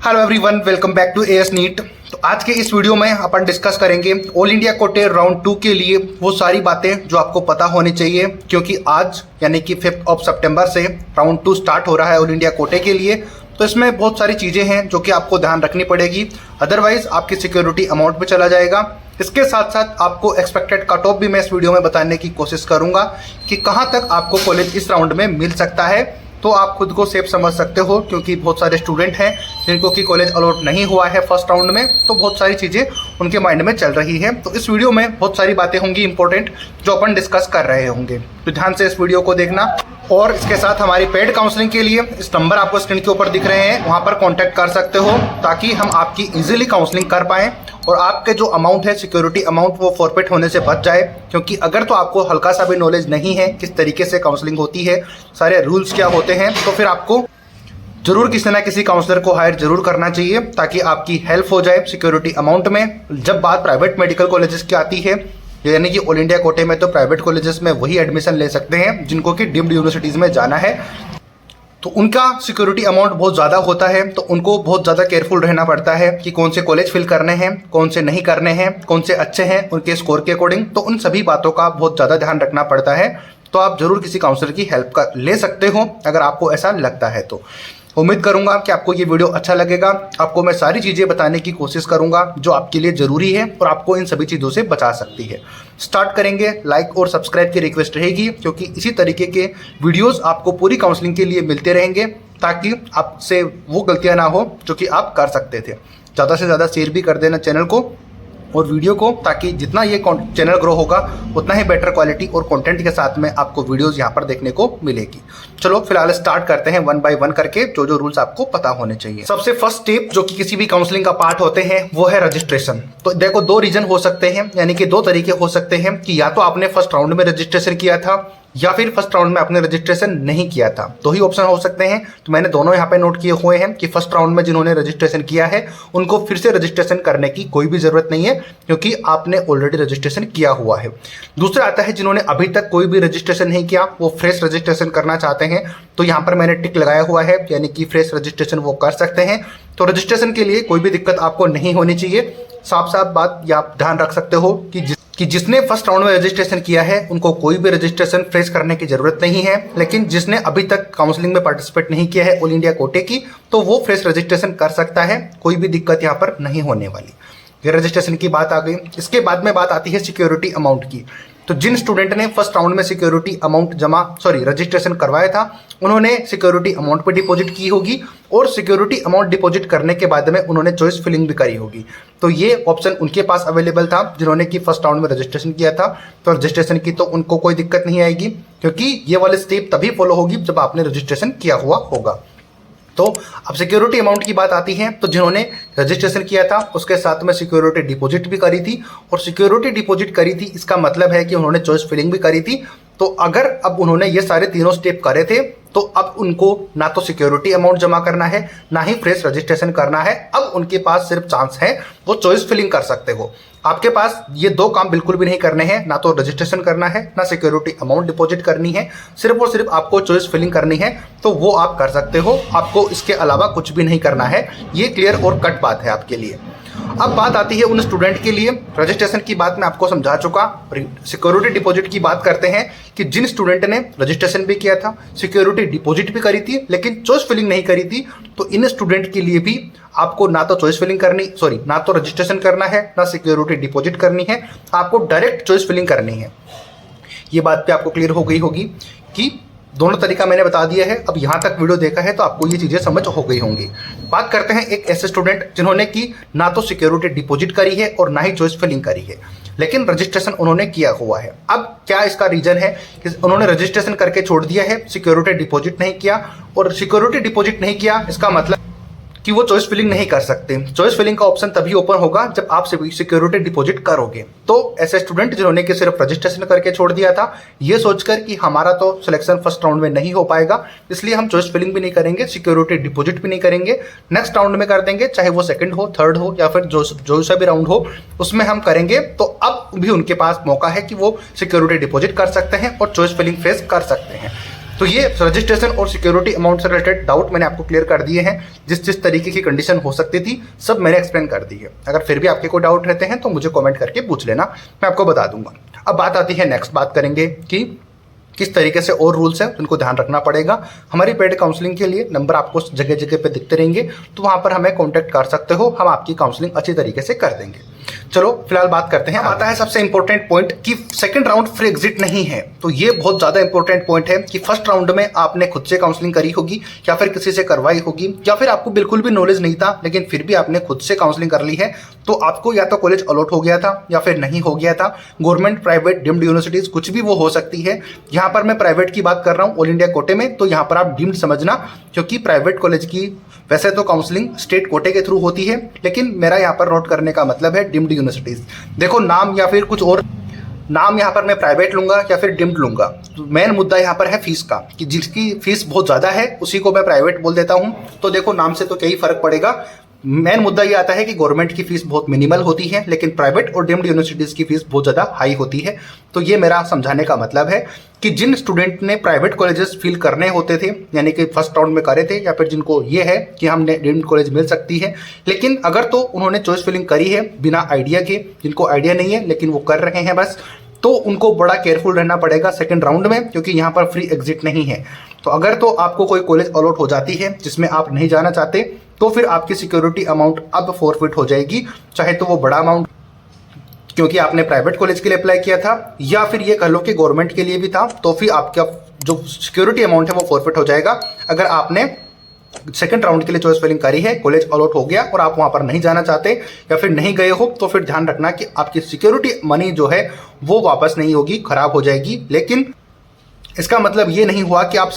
Hello everyone, welcome back to A S NEET. तो आज के इस वीडियो में अपन डिस्कस करेंगे ऑल इंडिया कोटे राउंड 2 के लिए वो सारी बातें जो आपको पता होनी चाहिए, क्योंकि आज यानी कि 5 सितंबर से राउंड 2 स्टार्ट हो रहा है ऑल इंडिया कोटे के लिए। तो इसमें बहुत सारी चीज़ें हैं जो कि आपको ध्यान रखनी पड़ेगी, अदरवाइज आपकी सिक्योरिटी अमाउंट में चला जाएगा। इसके साथ साथ आपको एक्सपेक्टेड कट ऑफ भी मैं इस वीडियो में बताने की कोशिश करूंगा कि कहाँ तक आपको कॉलेज इस राउंड में मिल सकता है, तो आप खुद को सेफ समझ सकते हो। क्योंकि बहुत सारे स्टूडेंट हैं जिनको कि कॉलेज अलॉट नहीं हुआ है फर्स्ट राउंड में, तो बहुत सारी चीज़ें उनके माइंड में चल रही है। तो इस वीडियो में बहुत सारी बातें होंगी इंपॉर्टेंट जो अपन डिस्कस कर रहे होंगे, तो ध्यान से इस वीडियो को देखना। और इसके साथ हमारी पेड काउंसलिंग के लिए इस नंबर आपको स्क्रीन के ऊपर दिख रहे हैं, वहाँ पर कॉन्टैक्ट कर सकते हो ताकि हम आपकी ईजिली काउंसलिंग कर पाएँ और आपके जो अमाउंट है सिक्योरिटी अमाउंट वो फॉरफिट होने से बच जाए। क्योंकि अगर तो आपको हल्का सा भी नॉलेज नहीं है किस तरीके से काउंसलिंग होती है, सारे रूल्स क्या होते हैं, तो फिर आपको जरूर किसी ना किसी काउंसलर को हायर जरूर करना चाहिए ताकि आपकी हेल्प हो जाए सिक्योरिटी अमाउंट में। जब बात प्राइवेट मेडिकल कॉलेजेस की आती है, यानी कि ऑल इंडिया कोटे में, तो प्राइवेट कॉलेजेस में वही एडमिशन ले सकते हैं जिनको कि डीम्ड यूनिवर्सिटीज़ में जाना है। तो उनका सिक्योरिटी अमाउंट बहुत ज़्यादा होता है, तो उनको बहुत ज़्यादा केयरफुल रहना पड़ता है कि कौन से कॉलेज फिल करने हैं, कौन से नहीं करने हैं, कौन से अच्छे हैं उनके स्कोर के अकॉर्डिंग। तो उन सभी बातों का बहुत ज़्यादा ध्यान रखना पड़ता है। तो आप जरूर किसी काउंसलर की हेल्प ले सकते हो अगर आपको ऐसा लगता है। तो उम्मीद करूंगा कि आपको ये वीडियो अच्छा लगेगा। आपको मैं सारी चीज़ें बताने की कोशिश करूंगा जो आपके लिए ज़रूरी है और आपको इन सभी चीज़ों से बचा सकती है। स्टार्ट करेंगे। लाइक और सब्सक्राइब की रिक्वेस्ट रहेगी, क्योंकि इसी तरीके के वीडियोस आपको पूरी काउंसलिंग के लिए मिलते रहेंगे ताकि आपसे वो गलतियाँ ना हो जो कि आप कर सकते थे। ज़्यादा से ज़्यादा शेयर भी कर देना चैनल को और वीडियो को, ताकि जितना ये चैनल ग्रो होगा उतना ही बेटर क्वालिटी और कंटेंट के साथ में आपको वीडियोस यहाँ पर देखने को मिलेगी। चलो फिलहाल स्टार्ट करते हैं वन बाय वन करके जो जो रूल्स आपको पता होने चाहिए। सबसे फर्स्ट स्टेप जो कि किसी भी काउंसलिंग का पार्ट होते हैं वो है रजिस्ट्रेशन। तो देखो, दो रीजन हो सकते हैं, यानी कि दो तरीके हो सकते हैं कि या तो आपने फर्स्ट राउंड में रजिस्ट्रेशन किया था या फिर फर्स्ट राउंड में आपने रजिस्ट्रेशन नहीं किया था। दो ही ऑप्शन हो सकते हैं। तो मैंने दोनों यहाँ पे नोट किए हुए हैं कि फर्स्ट राउंड में जिन्होंने रजिस्ट्रेशन किया है उनको फिर से रजिस्ट्रेशन करने की कोई भी जरूरत नहीं है, क्योंकि आपने ऑलरेडी रजिस्ट्रेशन किया हुआ है। दूसरा आता है जिन्होंने अभी तक कोई भी रजिस्ट्रेशन नहीं किया, वो फ्रेश रजिस्ट्रेशन करना चाहते हैं। तो यहाँ पर मैंने टिक लगाया हुआ है, यानी कि फ्रेश रजिस्ट्रेशन वो कर सकते हैं। तो रजिस्ट्रेशन के लिए कोई भी दिक्कत आपको नहीं होनी चाहिए। साफ साफ बात या आप ध्यान रख सकते हो कि जिसने फर्स्ट राउंड में रजिस्ट्रेशन किया है उनको कोई भी रजिस्ट्रेशन फ्रेश करने की जरूरत नहीं है। लेकिन जिसने अभी तक काउंसलिंग में पार्टिसिपेट नहीं किया है ऑल इंडिया कोटे की, तो वो फ्रेश रजिस्ट्रेशन कर सकता है, कोई भी दिक्कत यहाँ पर नहीं होने वाली। ये रजिस्ट्रेशन की बात आ गई। इसके बाद में बात आती है सिक्योरिटी अमाउंट की। तो जिन स्टूडेंट ने फर्स्ट राउंड में सिक्योरिटी अमाउंट रजिस्ट्रेशन करवाया था, उन्होंने सिक्योरिटी अमाउंट पे डिपॉजिट की होगी और सिक्योरिटी अमाउंट डिपॉजिट करने के बाद में उन्होंने चॉइस फिलिंग भी करी होगी। तो ये ऑप्शन उनके पास अवेलेबल था जिन्होंने कि फर्स्ट राउंड में रजिस्ट्रेशन किया था। तो रजिस्ट्रेशन की तो उनको कोई दिक्कत नहीं आएगी, क्योंकि ये वाले स्टेप तभी फॉलो होगी जब आपने रजिस्ट्रेशन किया हुआ होगा। तो अब सिक्योरिटी अमाउंट की बात आती है। तो जिन्होंने रजिस्ट्रेशन किया था उसके साथ में सिक्योरिटी डिपॉजिट भी करी थी, और सिक्योरिटी डिपॉजिट करी थी इसका मतलब है कि उन्होंने चॉइस फिलिंग भी करी थी। तो अगर अब उन्होंने ये सारे तीनों स्टेप करे थे, तो अब उनको ना तो सिक्योरिटी अमाउंट जमा करना है, ना ही फ्रेश रजिस्ट्रेशन करना है। अब उनके पास सिर्फ चांस है वो चॉइस फिलिंग कर सकते हो। आपके पास ये दो काम बिल्कुल भी नहीं करने हैं, ना तो रजिस्ट्रेशन करना है, ना सिक्योरिटी अमाउंट डिपॉजिट करनी है। सिर्फ और सिर्फ आपको चॉइस फिलिंग करनी है, तो वो आप कर सकते हो। आपको इसके अलावा कुछ भी नहीं करना है। ये क्लियर और कट बात है आपके लिए। अब बात आती है उन स्टूडेंट के लिए। रजिस्ट्रेशन की बात मैं आपको समझा चुका। सिक्योरिटी डिपॉजिट की बात करते हैं कि जिन स्टूडेंट ने रजिस्ट्रेशन भी किया था, सिक्योरिटी डिपॉजिट भी करी थी, लेकिन चॉइस फिलिंग नहीं करी थी, तो इन स्टूडेंट के लिए भी आपको ना तो चॉइस फिलिंग ना तो रजिस्ट्रेशन करना है, ना सिक्योरिटी डिपॉजिट करनी है। आपको डायरेक्ट चॉइस फिलिंग करनी है। ये बात पे आपको क्लियर हो गई होगी कि दोनों तरीका मैंने बता दिया है। अब यहाँ तक वीडियो देखा है तो आपको ये चीज़ें समझ हो गई होंगी। बात करते हैं एक ऐसे स्टूडेंट जिन्होंने कि ना तो सिक्योरिटी डिपॉजिट करी है और ना ही चॉइस फिलिंग करी है, लेकिन रजिस्ट्रेशन उन्होंने किया हुआ है। अब क्या इसका रीजन है कि उन्होंने रजिस्ट्रेशन करके छोड़ दिया है, सिक्योरिटी डिपॉजिट नहीं किया। और सिक्योरिटी डिपॉजिट नहीं किया इसका मतलब कि वो चॉइस फिलिंग नहीं कर सकते। चॉइस फिलिंग का ऑप्शन तभी ओपन होगा जब आप सिक्योरिटी डिपॉजिट करोगे। तो ऐसे स्टूडेंट जिन्होंने कि सिर्फ रजिस्ट्रेशन करके छोड़ दिया था, ये सोचकर कि हमारा तो सिलेक्शन फर्स्ट राउंड में नहीं हो पाएगा, इसलिए हम चॉइस फिलिंग भी नहीं करेंगे, सिक्योरिटी डिपॉजिट भी नहीं करेंगे, नेक्स्ट राउंड में कर देंगे, चाहे वो सेकंड हो, थर्ड हो, या फिर जो सा भी राउंड हो उसमें हम करेंगे। तो अब भी उनके पास मौका है कि वो सिक्योरिटी डिपॉजिट कर सकते हैं और चॉइस फिलिंग फेस कर सकते हैं। तो ये रजिस्ट्रेशन और सिक्योरिटी अमाउंट से रिलेटेड डाउट मैंने आपको क्लियर कर दिए हैं। जिस तरीके की कंडीशन हो सकती थी सब मैंने एक्सप्लेन कर दी है। अगर फिर भी आपके कोई डाउट रहते हैं तो मुझे कमेंट करके पूछ लेना, मैं आपको बता दूंगा। अब बात आती है नेक्स्ट, बात करेंगे कि किस तरीके से और रूल्स हैं उनको ध्यान रखना पड़ेगा। हमारी पेड काउंसलिंग के लिए नंबर आपको जगह जगह पे दिखते रहेंगे, तो वहाँ पर हमें कॉन्टैक्ट कर सकते हो, हम आपकी काउंसलिंग अच्छी तरीके से कर देंगे। चलो फिलहाल बात करते हैं। आता है सबसे इंपॉर्टेंट पॉइंट कि सेकंड राउंड फ्री एग्जिट नहीं है। तो ये बहुत ज़्यादा इंपॉर्टेंट पॉइंट है कि फर्स्ट राउंड में आपने खुद से काउंसलिंग करी होगी या फिर किसी से करवाई होगी, या फिर आपको बिल्कुल भी नॉलेज नहीं था लेकिन फिर भी आपने खुद से काउंसलिंग कर ली है, तो आपको या तो कॉलेज अलॉट हो गया था या फिर नहीं हो गया था। गवर्नमेंट, प्राइवेट, डीम्ड यूनिवर्सिटीज कुछ भी वो हो सकती है। यहाँ पर मैं प्राइवेट की बात कर रहा हूँ ऑल इंडिया कोटे में, तो यहाँ पर आप डीम्ड समझना, क्योंकि प्राइवेट कॉलेज की वैसे तो काउंसलिंग स्टेट कोटे के थ्रू होती है, लेकिन मेरा यहाँ पर नोट करने का मतलब है डीम्ड यूनिवर्सिटीज। देखो नाम या फिर कुछ और नाम यहाँ पर मैं प्राइवेट लूंगा या फिर डीम्ड लूंगा, तो मेन मुद्दा यहाँ पर है फीस का, कि जिसकी फीस बहुत ज़्यादा है उसी को मैं प्राइवेट बोल देता हूँ। तो देखो नाम से तो क्या ही फर्क पड़ेगा। मेन मुद्दा ये आता है कि गवर्नमेंट की फीस बहुत मिनिमल होती है, लेकिन प्राइवेट और डीम्ड यूनिवर्सिटीज़ की फीस बहुत ज़्यादा हाई होती है। तो ये मेरा समझाने का मतलब है कि जिन स्टूडेंट ने प्राइवेट कॉलेजेस फिल करने होते थे, यानी कि फर्स्ट राउंड में करे थे, या फिर जिनको ये है कि हमने डीम्ड कॉलेज मिल सकती है, लेकिन अगर तो उन्होंने चॉइस फिलिंग करी है बिना आइडिया के, जिनको आइडिया नहीं है लेकिन वो कर रहे हैं बस, तो उनको बड़ा केयरफुल रहना पड़ेगा सेकंड राउंड में, क्योंकि यहाँ पर फ्री एग्जिट नहीं है। तो अगर तो आपको कोई कॉलेज अलॉट हो जाती है जिसमें आप नहीं जाना चाहते, तो फिर आपकी सिक्योरिटी अमाउंट अब फॉरफिट हो जाएगी, चाहे तो वो बड़ा अमाउंट क्योंकि आपने प्राइवेट कॉलेज के लिए अप्लाई किया था, या फिर ये कह लो कि गवर्नमेंट के लिए भी था, तो फिर आपका जो सिक्योरिटी अमाउंट है वो फॉरफिट हो जाएगा। अगर आपने सेकंड राउंड के लिए चॉइस फिलिंग करी है, कॉलेज अलॉट हो गया और आप वहां पर नहीं जाना चाहते या फिर नहीं गए हो, तो फिर ध्यान रखना कि आपकी सिक्योरिटी मनी जो है वो वापस नहीं होगी, खराब हो जाएगी। लेकिन इसका मतलब ये नहीं हुआ कि आप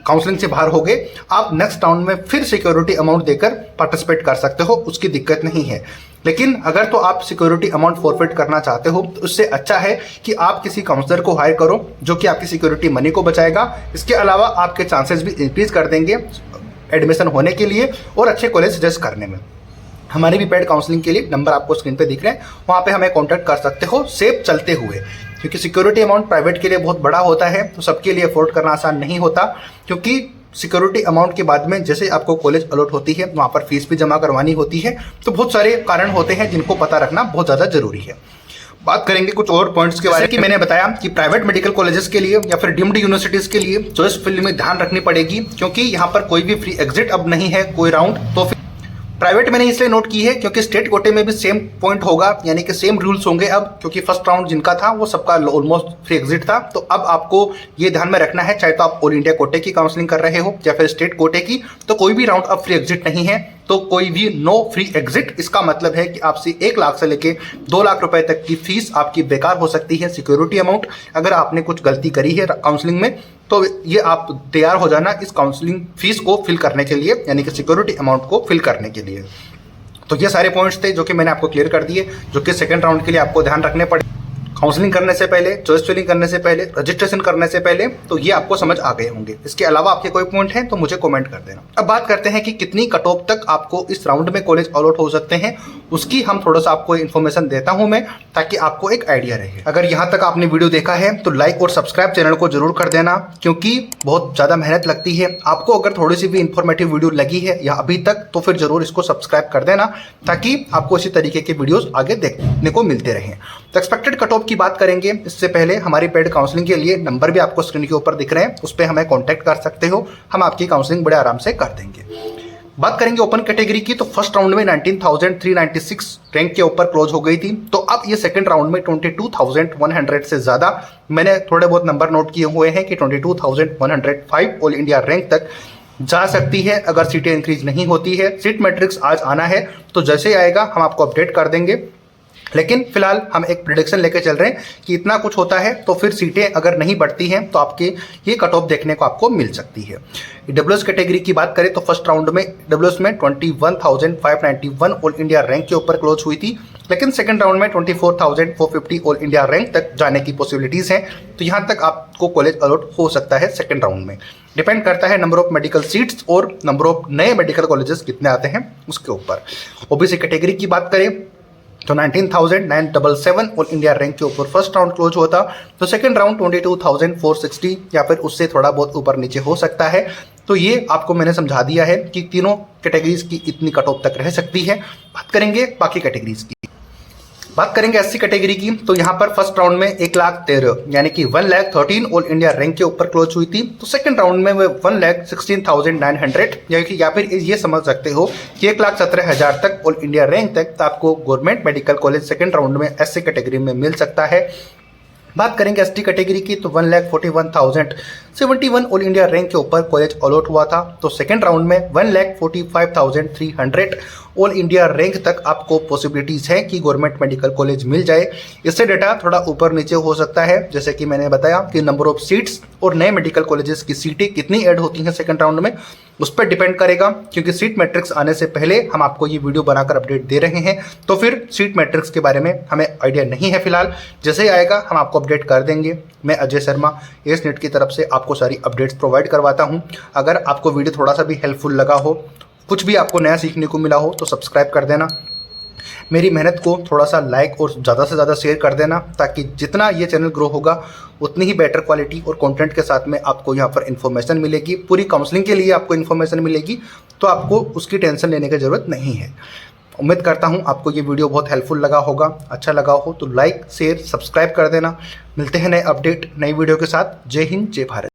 काउंसलिंग से बाहर हो गए, आप नेक्स्ट राउंड में फिर सिक्योरिटी अमाउंट देकर पार्टिसिपेट कर सकते हो, उसकी दिक्कत नहीं है। लेकिन अगर तो आप सिक्योरिटी अमाउंट फॉरफिट करना चाहते हो, तो उससे अच्छा है कि आप किसी काउंसलर को हायर करो जो कि आपकी सिक्योरिटी मनी को बचाएगा। इसके अलावा आपके चांसेस भी इंक्रीज कर देंगे एडमिशन होने के लिए और अच्छे कॉलेज सजेस्ट करने में। हमारी भी पेड काउंसलिंग के लिए नंबर आपको स्क्रीन पे दिख रहे हैं, वहाँ पे हमें कांटेक्ट कर सकते हो सेफ चलते हुए, क्योंकि सिक्योरिटी अमाउंट प्राइवेट के लिए बहुत बड़ा होता है, तो सबके लिए अफोर्ड करना आसान नहीं होता। क्योंकि सिक्योरिटी अमाउंट के बाद में जैसे आपको कॉलेज अलॉट होती है, वहाँ पर फीस भी जमा करवानी होती है, तो बहुत सारे कारण होते हैं जिनको पता रखना बहुत ज़्यादा जरूरी है। बात करेंगे कुछ और पॉइंट्स के बारे में कि मैंने बताया कि प्राइवेट मेडिकल कॉलेजेस के लिए या फिर डीम्ड यूनिवर्सिटीज के लिए चॉइस फिलिंग में ध्यान रखनी पड़ेगी, क्योंकि यहाँ पर कोई भी फ्री एग्जिट अब नहीं है कोई राउंड। तो फिर प्राइवेट मैंने इसलिए नोट की है क्योंकि स्टेट कोटे में भी सेम पॉइंट होगा, यानी कि सेम रूल्स होंगे अब, क्योंकि फर्स्ट राउंड जिनका था वो सबका ऑलमोस्ट फ्री एग्जिट था। तो अब आपको ये ध्यान में रखना है, चाहे तो आप ऑल इंडिया कोटे की काउंसलिंग कर रहे हो या फिर स्टेट कोटे की, तो कोई भी राउंड अब फ्री एग्जिट नहीं है। तो कोई भी नो फ्री एग्जिट, इसका मतलब है कि आपसे 1 लाख से लेके 2 लाख रुपए तक की फीस आपकी बेकार हो सकती है सिक्योरिटी अमाउंट। अगर आपने कुछ गलती करी है काउंसलिंग में, तो ये आप तैयार हो जाना इस काउंसलिंग फीस को फिल करने के लिए, यानी कि सिक्योरिटी अमाउंट को फिल करने के लिए। तो ये सारे पॉइंट्स थे जो कि मैंने आपको क्लियर कर दिए, जो कि सेकंड राउंड के लिए आपको ध्यान रखने पड़े काउंसलिंग करने से पहले, चॉइस फिलिंग करने से पहले, रजिस्ट्रेशन करने से पहले। तो ये आपको समझ आ गए होंगे। इसके अलावा आपके कोई पॉइंट है तो मुझे कमेंट कर देना। अब बात करते हैं कि कितनी कट ऑफ तक आपको इस राउंड में कॉलेज अलॉट हो सकते हैं, उसकी हम थोड़ा सा आपको इन्फॉर्मेशन देता हूं मैं, ताकि आपको एक आइडिया रहे। अगर यहाँ तक आपने वीडियो देखा है तो लाइक और सब्सक्राइब चैनल को जरूर कर देना, क्योंकि बहुत ज़्यादा मेहनत लगती है। आपको अगर थोड़ी सी भी इंफॉर्मेटिव वीडियो लगी है या अभी तक, तो फिर जरूर इसको सब्सक्राइब कर देना, ताकि आपको इसी तरीके के वीडियोस आगे देखने को मिलते रहें। तो एक्सपेक्टेड कट ऑफ की बात करेंगे, इससे पहले हमारी पेड काउंसलिंग के लिए नंबर भी आपको स्क्रीन के ऊपर दिख रहे हैं, उस पर हमें कांटेक्ट कर सकते हो, हम आपकी काउंसलिंग बड़े आराम से कर देंगे। बात करेंगे ओपन कैटेगरी की, तो फर्स्ट राउंड में 19,396 रैंक के ऊपर क्लोज हो गई थी। तो अब ये सेकंड राउंड में 22,100 से ज़्यादा, मैंने थोड़े बहुत नंबर नोट किए हुए हैं कि 22,105 ऑल इंडिया रैंक तक जा सकती है अगर सीटें इंक्रीज नहीं होती है। सीट मैट्रिक्स आज आना है, तो जैसे ही आएगा हम आपको अपडेट कर देंगे। लेकिन फिलहाल हम एक प्रिडिक्शन लेके चल रहे हैं कि इतना कुछ होता है, तो फिर सीटें अगर नहीं बढ़ती हैं तो आपके ये कट ऑफ देखने को आपको मिल सकती है। डब्ल्यूएस कैटेगरी की बात करें तो फर्स्ट राउंड में डब्ल्यूएस में 21,591 ऑल इंडिया रैंक के ऊपर क्लोज हुई थी, लेकिन सेकंड राउंड में 24,450 ऑल इंडिया रैंक तक जाने की पॉसिबिलिटीज़ हैं। तो यहाँ तक आपको कॉलेज अलॉट हो सकता है सेकंड राउंड में। डिपेंड करता है नंबर ऑफ मेडिकल सीट्स और नंबर ऑफ नए मेडिकल कॉलेजेस कितने आते हैं उसके ऊपर। ओबीसी कैटेगरी की बात करें तो 19,977 ऑल इंडिया रैंक के ऊपर फर्स्ट राउंड क्लोज हुआ था। तो सेकंड राउंड 22,460 या फिर उससे थोड़ा बहुत ऊपर नीचे हो सकता है। तो ये आपको मैंने समझा दिया है कि तीनों कैटेगरीज की इतनी कट ऑफ तक रह सकती है। बात करेंगे बाकी कैटेगरीज की। बात करेंगे एससी कैटेगरी की, तो यहाँ पर फर्स्ट राउंड में 1,13,000 यानी कि 1,13,000 ऑल इंडिया रैंक के ऊपर क्लोज हुई थी। तो सेकंड राउंड में वो 1,16,900 या फिर ये समझ सकते हो कि 1,17,000 तक ऑल इंडिया रैंक तक आपको government medical college second round में एससी कैटेगरी में मिल सकता है। बात करेंगे एसटी कैटेगरी की, तो 1,41,071 ऑल इंडिया रैंक के ऊपर कॉलेज अलॉट हुआ था। तो सेकंड राउंड में 1,45,300 ऑल इंडिया रैंक तक आपको पॉसिबिलिटीज है कि गवर्नमेंट मेडिकल कॉलेज मिल जाए। इससे डेटा थोड़ा ऊपर नीचे हो सकता है, जैसे कि मैंने बताया कि नंबर ऑफ सीट्स और नए मेडिकल कॉलेजेस की सीटें कितनी ऐड होती हैं सेकंड राउंड में, उस पर डिपेंड करेगा। क्योंकि सीट मैट्रिक्स आने से पहले हम आपको ये वीडियो बनाकर अपडेट दे रहे हैं, तो फिर सीट मैट्रिक्स के बारे में हमें आइडिया नहीं है फिलहाल। जैसे ही आएगा हम आपको अपडेट कर देंगे। मैं अजय शर्मा एस नीट की तरफ से आपको सारी अपडेट्स प्रोवाइड करवाता हूँ। अगर आपको वीडियो थोड़ा सा भी हेल्पफुल लगा हो, कुछ भी आपको नया सीखने को मिला हो, तो सब्सक्राइब कर देना। मेरी मेहनत को थोड़ा सा लाइक और ज़्यादा से ज़्यादा शेयर कर देना, ताकि जितना ये चैनल ग्रो होगा उतनी ही बेटर क्वालिटी और कंटेंट के साथ में आपको यहाँ पर इन्फॉर्मेशन मिलेगी। पूरी काउंसलिंग के लिए आपको इन्फॉर्मेशन मिलेगी, तो आपको उसकी टेंशन लेने की ज़रूरत नहीं है। उम्मीद करता हूँ आपको ये वीडियो बहुत हेल्पफुल लगा होगा। अच्छा लगा हो तो लाइक शेयर सब्सक्राइब कर देना। मिलते हैं नए अपडेट नई वीडियो के साथ। जय हिंद जय भारत।